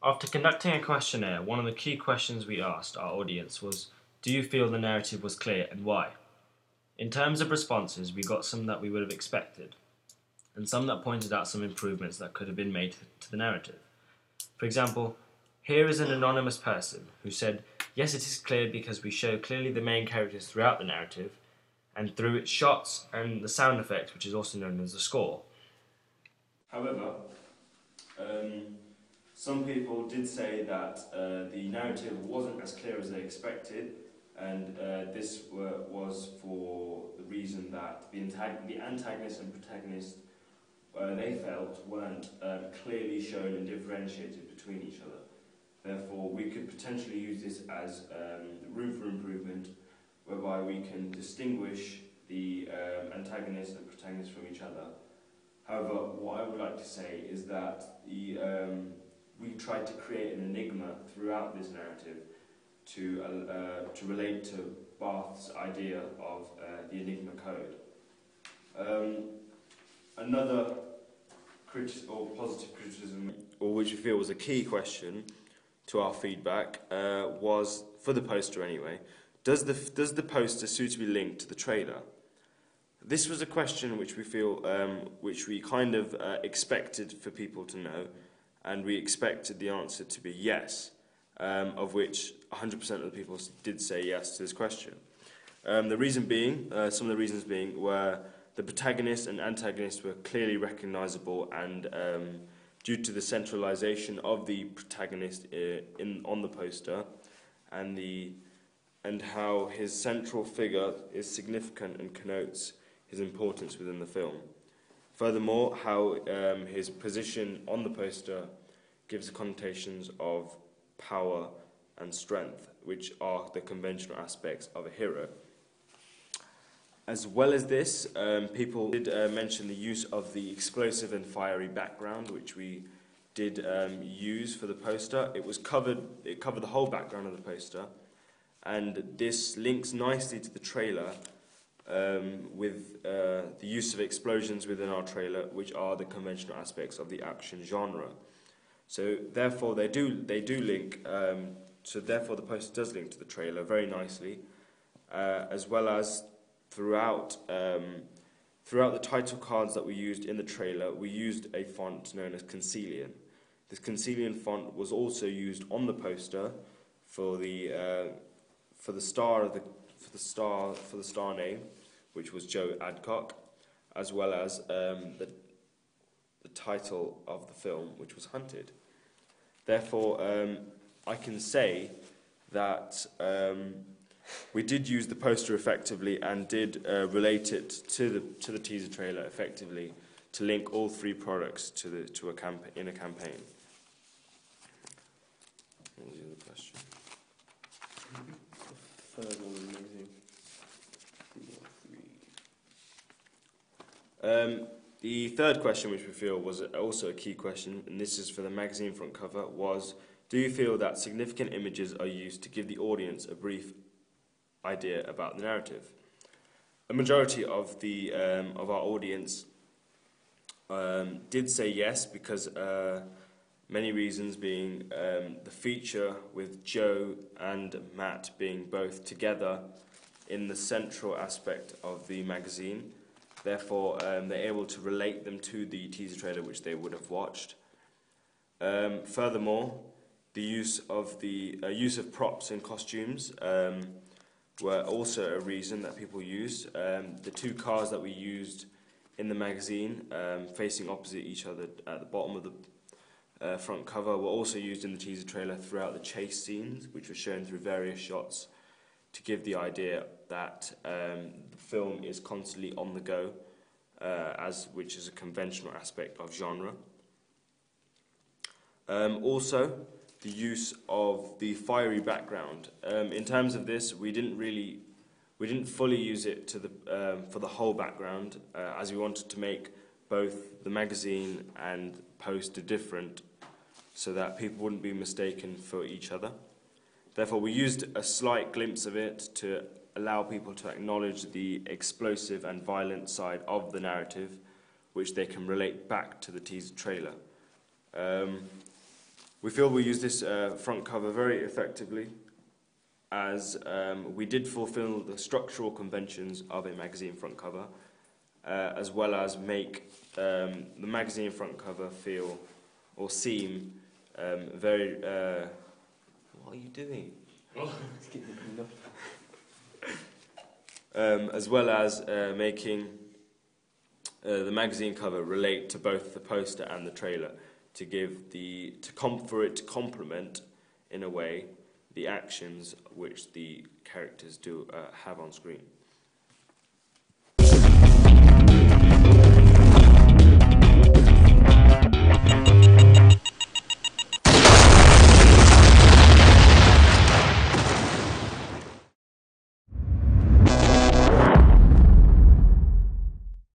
After conducting a questionnaire, one of the key questions we asked our audience was, do you feel the narrative was clear and why? In terms of responses, we got some that we would have expected, and some that pointed out some improvements that could have been made to the narrative. For example, here is an anonymous person who said, yes, it is clear because we show clearly the main characters throughout the narrative, and through its shots and the sound effect, which is also known as the score. However, some people did say that the narrative wasn't as clear as they expected, and this was for the reason that the antagonist and protagonist they felt weren't clearly shown and differentiated between each other. Therefore, we could potentially use this as room for improvement, whereby we can distinguish the antagonist and protagonist from each other. However, what I would like to say is that we tried to create an enigma throughout this narrative to relate to Barth's idea of the Enigma Code. Another positive criticism, or which we feel was a key question to our feedback, was, for the poster anyway, does the poster suitably link to the trailer? This was a question which we feel, which we kind of expected for people to know, and we expected the answer to be yes, of which 100% of the people did say yes to this question. The reason being, some of the reasons being, were the protagonist and antagonist were clearly recognisable, and due to the centralisation of the protagonist on the poster, and how his central figure is significant and connotes his importance within the film. Furthermore, how his position on the poster gives connotations of power and strength, which are the conventional aspects of a hero. As well as this, people did mention the use of the explosive and fiery background, which we did use for the poster. It covered the whole background of the poster, and this links nicely to the trailer with the use of explosions within our trailer, which are the conventional aspects of the action genre. So therefore, they do link. So therefore, the poster does link to the trailer very nicely, as well as throughout the title cards that we used in the trailer, we used a font known as Concilian. This Concilian font was also used on the poster for the star name, which was Joe Adcock, as well as the title of the film, which was Hunted. Therefore, I can say that we did use the poster effectively and did relate it to the teaser trailer effectively to link all three products to a campaign. What was the other question? The third one was amazing. The third question, which we feel was also a key question, and this is for the magazine front cover, was: do you feel that significant images are used to give the audience a brief idea about the narrative? A majority of our audience did say yes, because many reasons being the feature with Joe and Matt being both together in the central aspect of the magazine. Therefore, they're able to relate them to the teaser trailer which they would have watched. Furthermore, the use of props and costumes were also a reason that people used. The two cars that we used in the magazine, facing opposite each other at the bottom of the front cover, were also used in the teaser trailer throughout the chase scenes, which were shown through various shots to give the idea that the film is constantly on the go, which is a conventional aspect of genre. Also, the use of the fiery background. In terms of this, we didn't fully use it for the whole background, as we wanted to make both the magazine and poster different, so that people wouldn't be mistaken for each other. Therefore, we used a slight glimpse of it to allow people to acknowledge the explosive and violent side of the narrative, which they can relate back to the teaser trailer. We feel we use this front cover very effectively, as we did fulfill the structural conventions of a magazine front cover, as well as make the magazine front cover feel or seem very... what are you doing? As well as making the magazine cover relate to both the poster and the trailer, for it to complement, in a way, the actions which the characters do have on screen.